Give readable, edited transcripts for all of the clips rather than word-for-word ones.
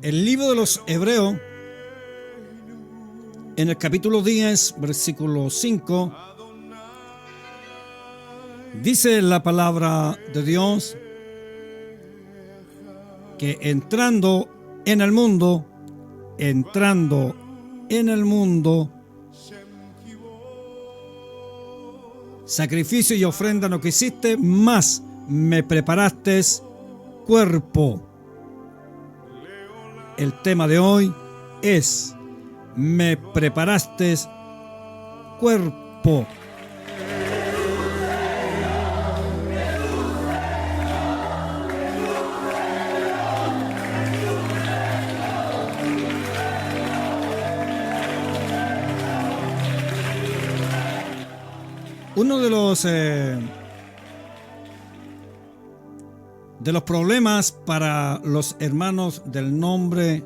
El libro de los Hebreos, en el capítulo 10, versículo 5, dice la palabra de Dios que entrando en el mundo, sacrificio y ofrenda no quisiste, mas me preparaste cuerpo. El tema de hoy es: me preparaste cuerpo. Uno de los problemas para los hermanos del nombre,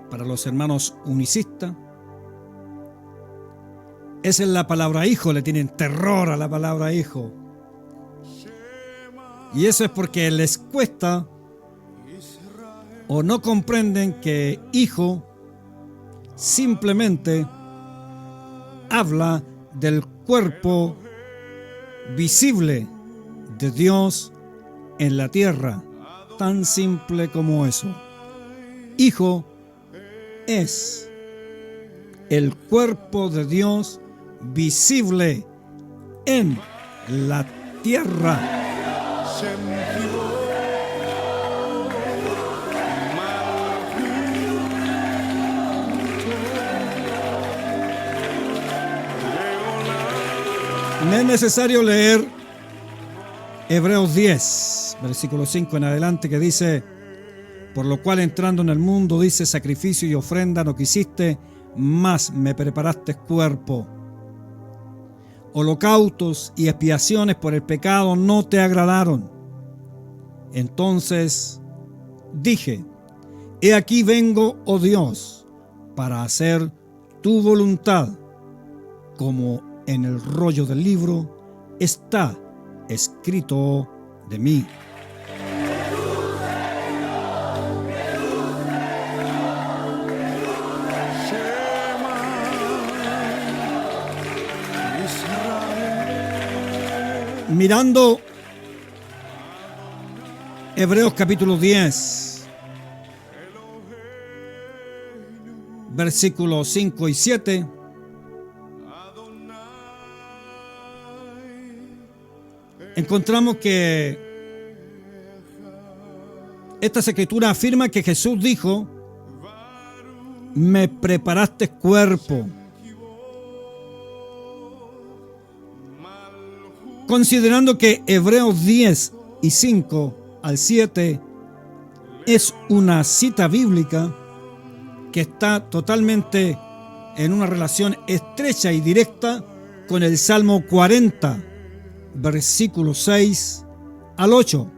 para los hermanos unicistas, es en la palabra hijo. Le tienen terror a la palabra hijo. Y eso es porque les cuesta o no comprenden que hijo simplemente habla del cuerpo visible de Dios en la tierra, tan simple como eso. Hijo es el cuerpo de Dios visible en la tierra. No es necesario leer Hebreos 10, versículo 5 en adelante, que dice: por lo cual entrando en el mundo, dice, sacrificio y ofrenda no quisiste, mas me preparaste cuerpo. Holocaustos y expiaciones por el pecado no te agradaron. Entonces dije: he aquí vengo, oh Dios, para hacer tu voluntad, como en el rollo del libro está escrito de mí. Mirando Hebreos capítulo 10, versículos 5 y 7, encontramos que esta escritura afirma que Jesús dijo: me preparaste cuerpo. Considerando que Hebreos 10 y 5 al 7 es una cita bíblica que está totalmente en una relación estrecha y directa con el Salmo 40, versículos 6 al 8.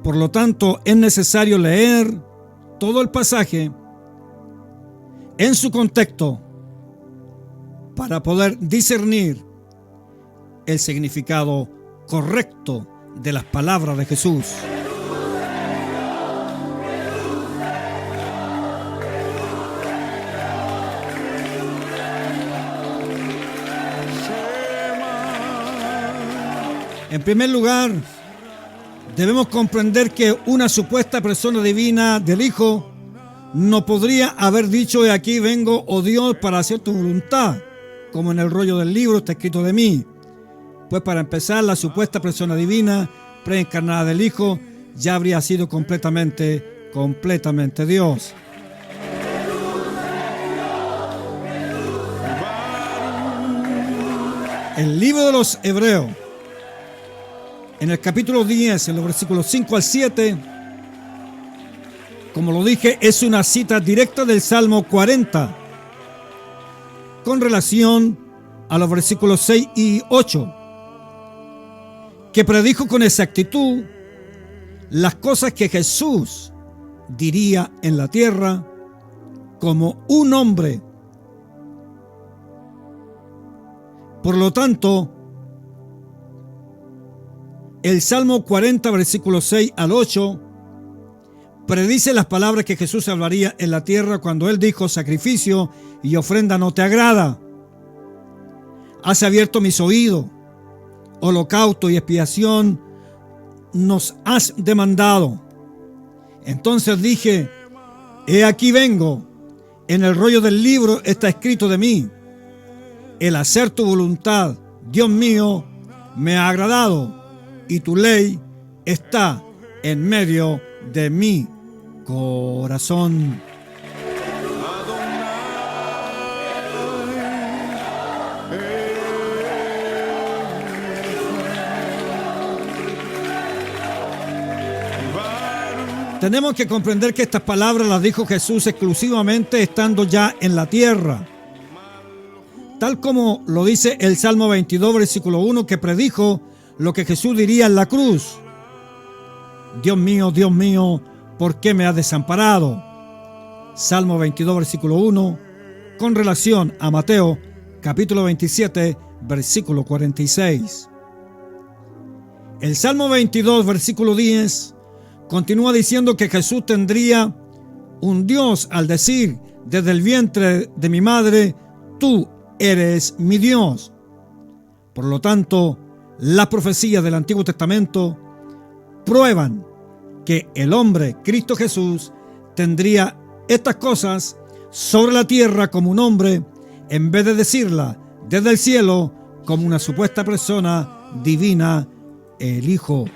Por lo tanto, es necesario leer todo el pasaje en su contexto para poder discernir el significado correcto de las palabras de Jesús. En primer lugar, debemos comprender que una supuesta persona divina del Hijo no podría haber dicho: he aquí vengo, oh Dios, para hacer tu voluntad, como en el rollo del libro está escrito de mí. Pues para empezar, la supuesta persona divina preencarnada del Hijo ya habría sido completamente Dios. El libro de los Hebreos, en el capítulo 10, en los versículos 5 al 7, como lo dije, es una cita directa del Salmo 40 con relación a los versículos 6 y 8, que predijo con exactitud las cosas que Jesús diría en la tierra como un hombre. Por lo tanto, el Salmo 40, versículos 6 al 8, predice las palabras que Jesús hablaría en la tierra cuando él dijo: sacrificio y ofrenda no te agrada. Has abierto mis oídos, holocausto y expiación nos has demandado. Entonces dije: he aquí vengo, en el rollo del libro está escrito de mí: el hacer tu voluntad, Dios mío, me ha agradado, y tu ley está en medio de mi corazón. Tenemos que comprender que estas palabras las dijo Jesús exclusivamente estando ya en la tierra, tal como lo dice el Salmo 22, versículo 1, que predijo lo que Jesús diría en la cruz: Dios mío, ¿por qué me has desamparado? Salmo 22, versículo 1, con relación a Mateo, capítulo 27, versículo 46. El Salmo 22, versículo 10, continúa diciendo que Jesús tendría un Dios al decir: desde el vientre de mi madre, tú eres mi Dios. Por lo tanto, las profecías del Antiguo Testamento prueban que el hombre, Cristo Jesús, tendría estas cosas sobre la tierra como un hombre, en vez de decirla desde el cielo como una supuesta persona divina, el Hijo.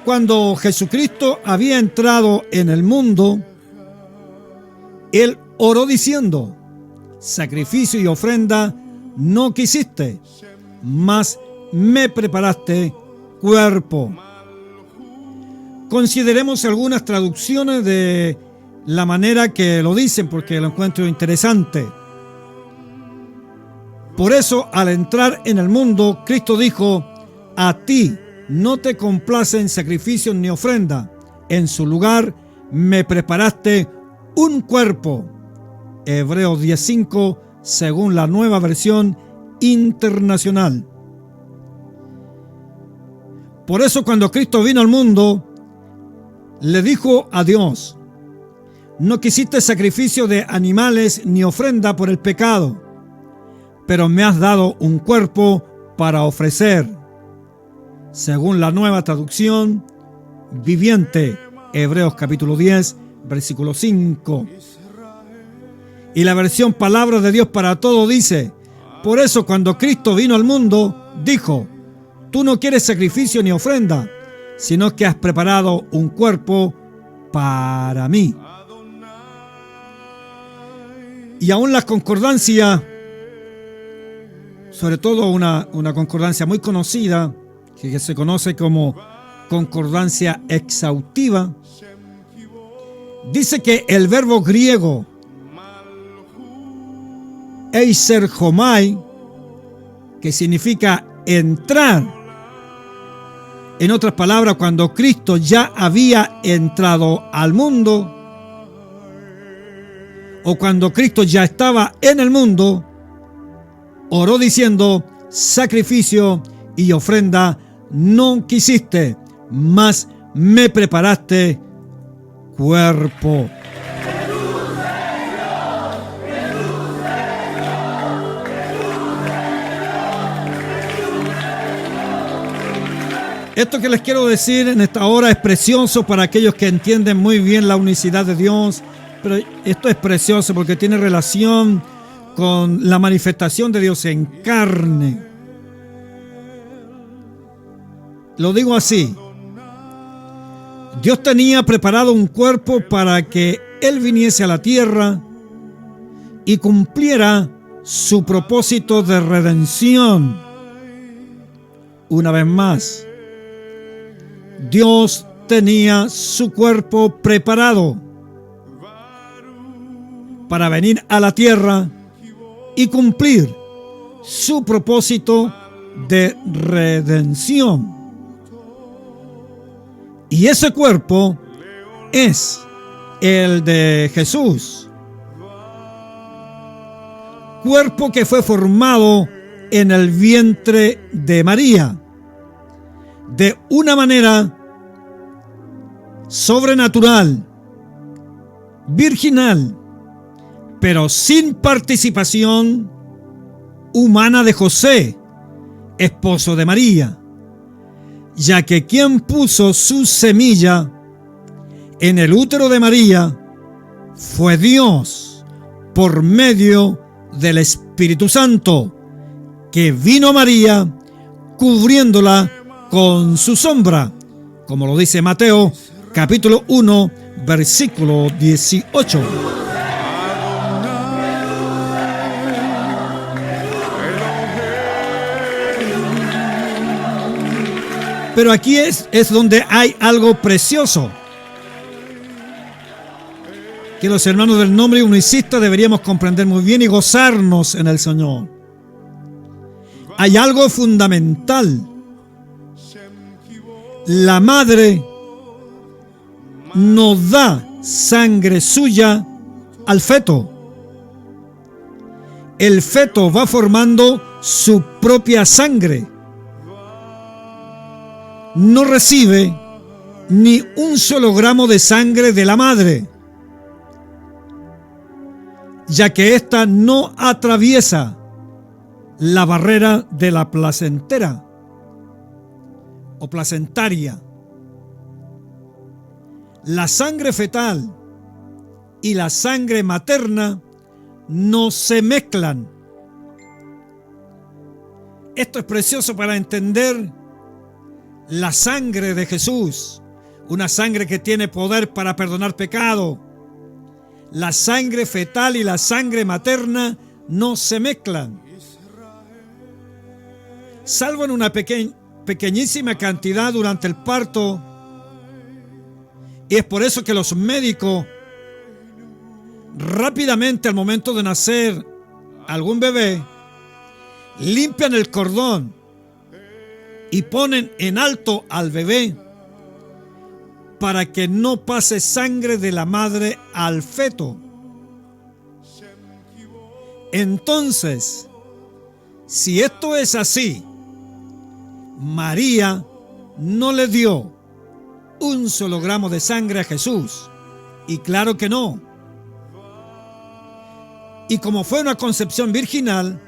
Cuando Jesucristo había entrado en el mundo, Él oró diciendo: sacrificio y ofrenda no quisiste, mas me preparaste cuerpo. Consideremos algunas traducciones de la manera que lo dicen, porque lo encuentro interesante. Por eso, al entrar en el mundo, Cristo dijo: a ti no te complace en sacrificios ni ofrenda. En su lugar me preparaste un cuerpo. Hebreos 10:5, según la Nueva Versión Internacional. Por eso, cuando Cristo vino al mundo, le dijo a Dios: no quisiste sacrificio de animales ni ofrenda por el pecado, pero me has dado un cuerpo para ofrecer. Según la Nueva Traducción Viviente, Hebreos capítulo 10, versículo 5. Y la versión Palabra de Dios para Todo dice: por eso cuando Cristo vino al mundo, dijo: tú no quieres sacrificio ni ofrenda, sino que has preparado un cuerpo para mí. Y aún la concordancia, sobre todo una concordancia muy conocida, que se conoce como concordancia exhaustiva, dice que el verbo griego eiserchomai, que significa entrar, en otras palabras, cuando Cristo ya había entrado al mundo, o cuando Cristo ya estaba en el mundo, oró diciendo: sacrificio y ofrenda no quisiste, mas me preparaste cuerpo. Esto que les quiero decir en esta hora es precioso para aquellos que entienden muy bien la unicidad de Dios, pero esto es precioso porque tiene relación con la manifestación de Dios en carne. Lo digo así: Dios tenía preparado un cuerpo para que Él viniese a la tierra y cumpliera su propósito de redención. Una vez más, Dios tenía su cuerpo preparado para venir a la tierra y cumplir su propósito de redención. Y ese cuerpo es el de Jesús. Cuerpo que fue formado en el vientre de María de una manera sobrenatural, virginal, pero sin participación humana de José, esposo de María, ya que quien puso su semilla en el útero de María fue Dios por medio del Espíritu Santo, que vino a María cubriéndola con su sombra, como lo dice Mateo capítulo 1 versículo 18. Pero aquí es donde hay algo precioso que los hermanos del nombre unicista deberíamos comprender muy bien y gozarnos en el Señor. Hay algo fundamental. La madre no da sangre suya al feto. El feto va formando su propia sangre. No recibe ni un solo gramo de sangre de la madre, ya que ésta no atraviesa la barrera de la placentera o placentaria. La sangre fetal y la sangre materna no se mezclan. Esto es precioso para entender la sangre de Jesús, una sangre que tiene poder para perdonar pecado. La sangre fetal y la sangre materna no se mezclan, salvo en una pequeñísima cantidad durante el parto. Y es por eso que los médicos rápidamente al momento de nacer algún bebé limpian el cordón y ponen en alto al bebé para que no pase sangre de la madre al feto. Entonces, si esto es así, María no le dio un solo gramo de sangre a Jesús. Y claro que no. Y como fue una concepción virginal,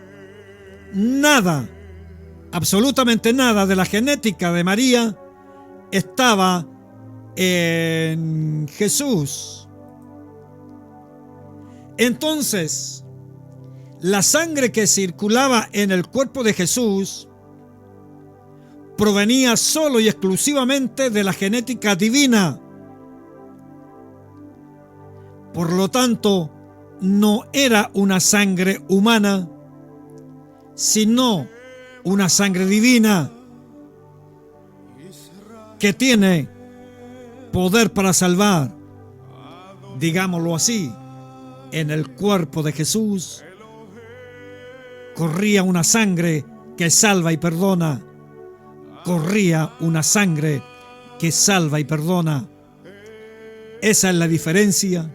nada, absolutamente nada de la genética de María estaba en Jesús. Entonces, la sangre que circulaba en el cuerpo de Jesús provenía solo y exclusivamente de la genética divina. Por lo tanto, no era una sangre humana, sino una sangre divina que tiene poder para salvar. Digámoslo así, en el cuerpo de Jesús corría una sangre que salva y perdona. Corría una sangre que salva y perdona. Esa es la diferencia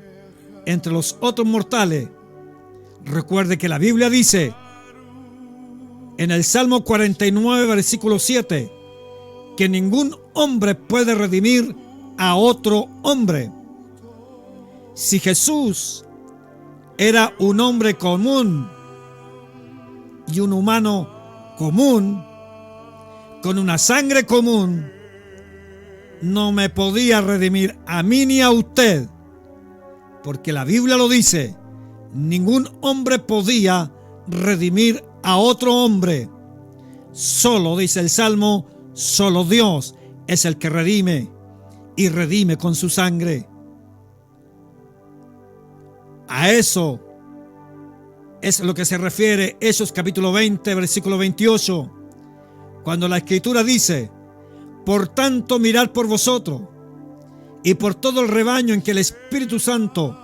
entre los otros mortales. Recuerde que la Biblia dice en el Salmo 49 versículo 7 que ningún hombre puede redimir a otro hombre. Si Jesús era un hombre común y un humano común, con una sangre común, no me podía redimir a mí ni a usted, porque la Biblia lo dice, ningún hombre podía redimir a otro hombre. Solo, dice el Salmo, solo Dios es el que redime y redime con su sangre. A eso es lo que se refiere Hechos capítulo 20, versículo 28, cuando la Escritura dice: por tanto, mirad por vosotros y por todo el rebaño en que el Espíritu Santo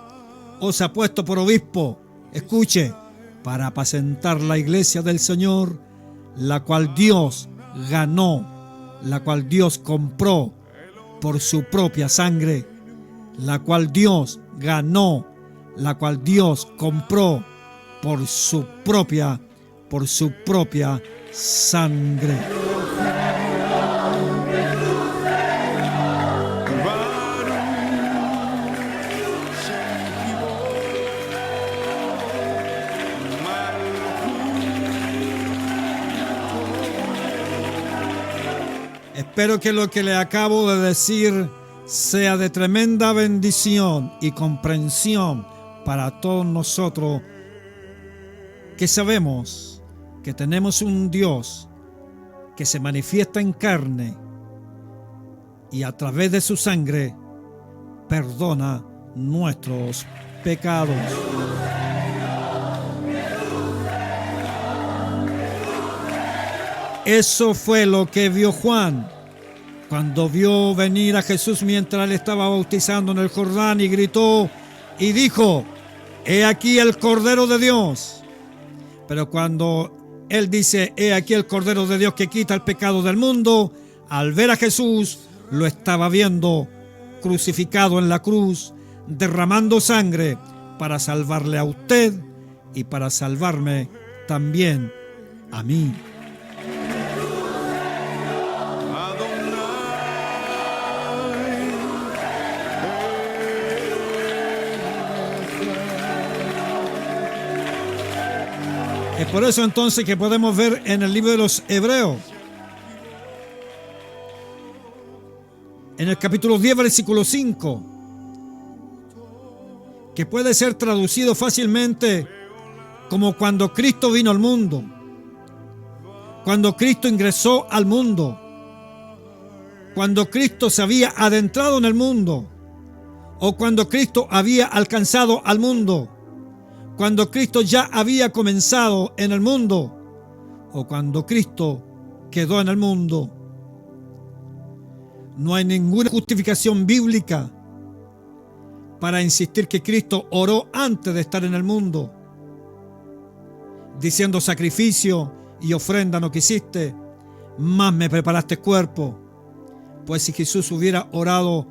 os ha puesto por obispo, escuche, para apacentar la iglesia del Señor, la cual Dios ganó, la cual Dios compró por su propia sangre, la cual Dios ganó, la cual Dios compró por su propia sangre. Espero que lo que le acabo de decir sea de tremenda bendición y comprensión para todos nosotros que sabemos que tenemos un Dios que se manifiesta en carne y a través de su sangre perdona nuestros pecados. Eso fue lo que vio Juan cuando vio venir a Jesús mientras él estaba bautizando en el Jordán y gritó y dijo: «He aquí el Cordero de Dios». Pero cuando él dice «He aquí el Cordero de Dios que quita el pecado del mundo», al ver a Jesús lo estaba viendo crucificado en la cruz, derramando sangre para salvarle a usted y para salvarme también a mí. Es por eso entonces que podemos ver en el libro de los Hebreos, en el capítulo 10, versículo 5, que puede ser traducido fácilmente como cuando Cristo vino al mundo, cuando Cristo ingresó al mundo, cuando Cristo se había adentrado en el mundo, o cuando Cristo había alcanzado al mundo, cuando Cristo ya había comenzado en el mundo, o cuando Cristo quedó en el mundo. No hay ninguna justificación bíblica para insistir que Cristo oró antes de estar en el mundo, diciendo: sacrificio y ofrenda no quisiste, más me preparaste cuerpo. Pues si Jesús hubiera orado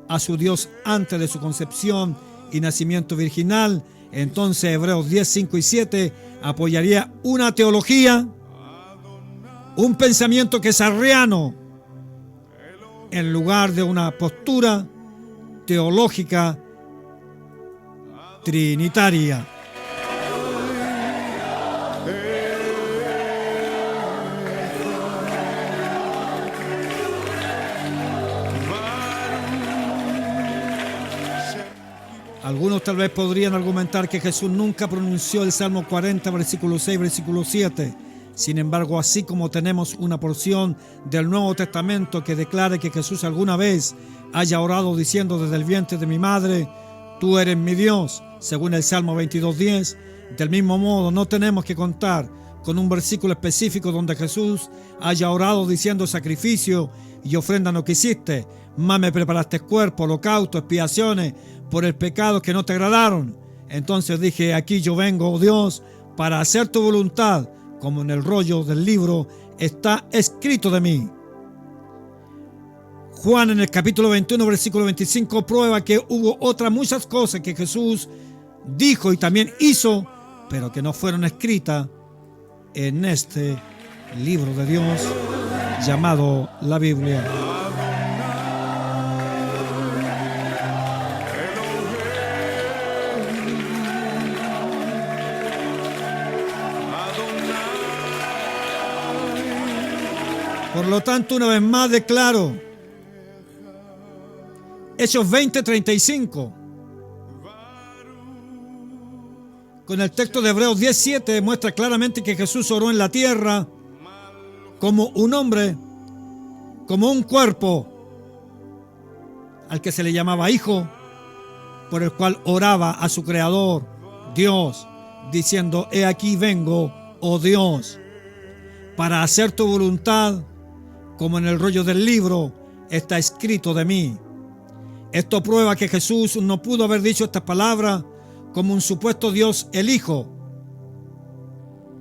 a su Dios antes de su concepción y nacimiento virginal, entonces Hebreos 10, 5 y 7 apoyaría una teología, un pensamiento que es arriano, en lugar de una postura teológica trinitaria. Algunos tal vez podrían argumentar que Jesús nunca pronunció el Salmo 40, versículo 6, versículo 7. Sin embargo, así como tenemos una porción del Nuevo Testamento que declare que Jesús alguna vez haya orado diciendo: desde el vientre de mi madre, tú eres mi Dios, según el Salmo 22:10, del mismo modo no tenemos que contar con un versículo específico donde Jesús haya orado diciendo: sacrificio y ofrenda no quisiste, más me preparaste cuerpo, holocausto, expiaciones por el pecado que no te agradaron. Entonces dije: aquí yo vengo, oh Dios, para hacer tu voluntad, como en el rollo del libro está escrito de mí. Juan en el capítulo 21, versículo 25 prueba que hubo otras muchas cosas que Jesús dijo y también hizo, pero que no fueron escritas en este libro de Dios llamado la Biblia. Por lo tanto, una vez más declaro, Hechos 20:35, con el texto de Hebreos 10:7 muestra claramente que Jesús oró en la tierra como un hombre, como un cuerpo, al que se le llamaba hijo, por el cual oraba a su creador, Dios, diciendo: he aquí vengo, oh Dios, para hacer tu voluntad, como en el rollo del libro está escrito de mí. Esto prueba que Jesús no pudo haber dicho estas palabras como un supuesto Dios el Hijo.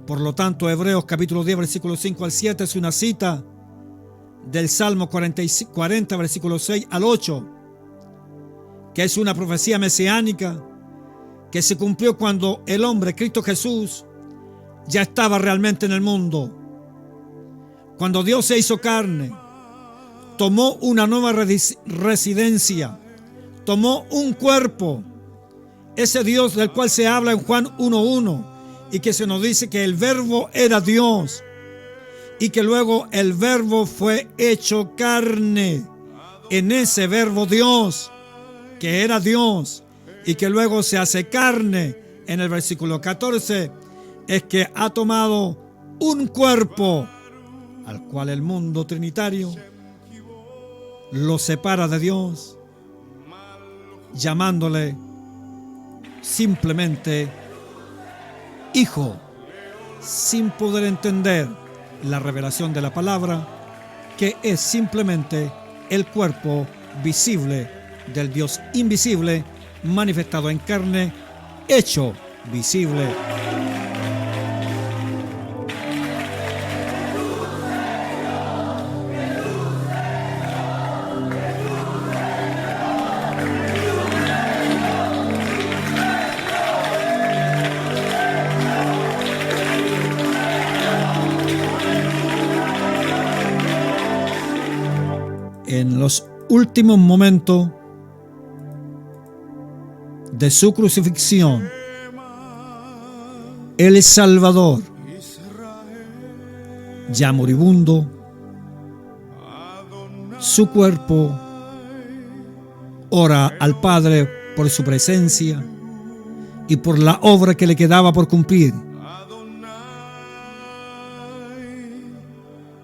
Por lo tanto, Hebreos capítulo 10, versículos 5 al 7 es una cita del Salmo 40, versículos 6 al 8, que es una profecía mesiánica que se cumplió cuando el hombre, Cristo Jesús, ya estaba realmente en el mundo. Cuando Dios se hizo carne, tomó una nueva residencia, tomó un cuerpo, ese Dios del cual se habla en Juan 1:1, y que se nos dice que el verbo era Dios y que luego el verbo fue hecho carne. En ese verbo Dios, que era Dios y que luego se hace carne, en el versículo 14, es que ha tomado un cuerpo al cual el mundo trinitario lo separa de Dios, llamándole simplemente Hijo, sin poder entender la revelación de la palabra, que es simplemente el cuerpo visible del Dios invisible, manifestado en carne, hecho visible. En los últimos momentos de su crucifixión, el Salvador, ya moribundo, su cuerpo ora al Padre por su presencia y por la obra que le quedaba por cumplir,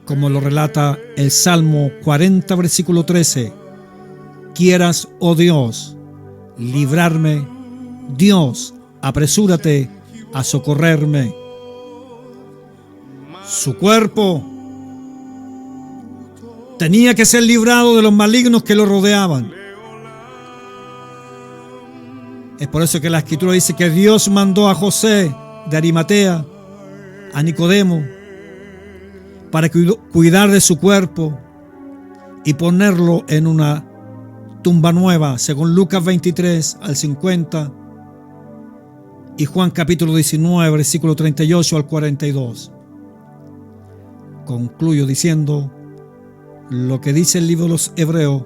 como lo relata el Salmo 40, versículo 13. Quieras, oh Dios, librarme, Dios, apresúrate a socorrerme. Su cuerpo tenía que ser librado de los malignos que lo rodeaban. Es por eso que la Escritura dice que Dios mandó a José de Arimatea, a Nicodemo, para cuidar de su cuerpo y ponerlo en una tumba nueva, según Lucas 23 al 50 y Juan capítulo 19, versículo 38 al 42. Concluyo diciendo lo que dice el libro de los Hebreos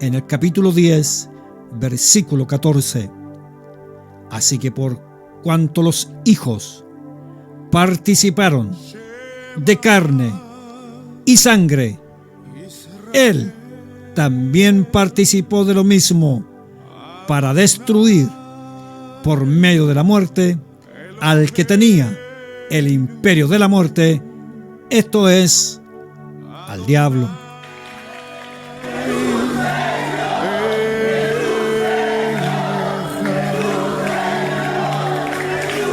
en el capítulo 10, versículo 14. Así que por cuanto los hijos participaron de carne y sangre, Él también participó de lo mismo, para destruir por medio de la muerte al que tenía el imperio de la muerte, esto es, al diablo.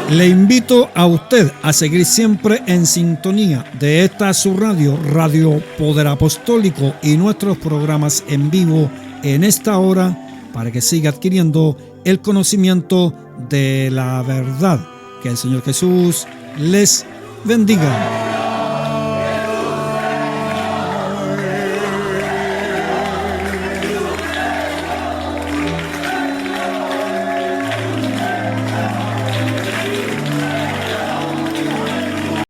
Le invito a usted a seguir siempre en sintonía de esta su radio, Radio Poder Apostólico, y nuestros programas en vivo en esta hora, para que siga adquiriendo el conocimiento de la verdad. Que el Señor Jesús les bendiga.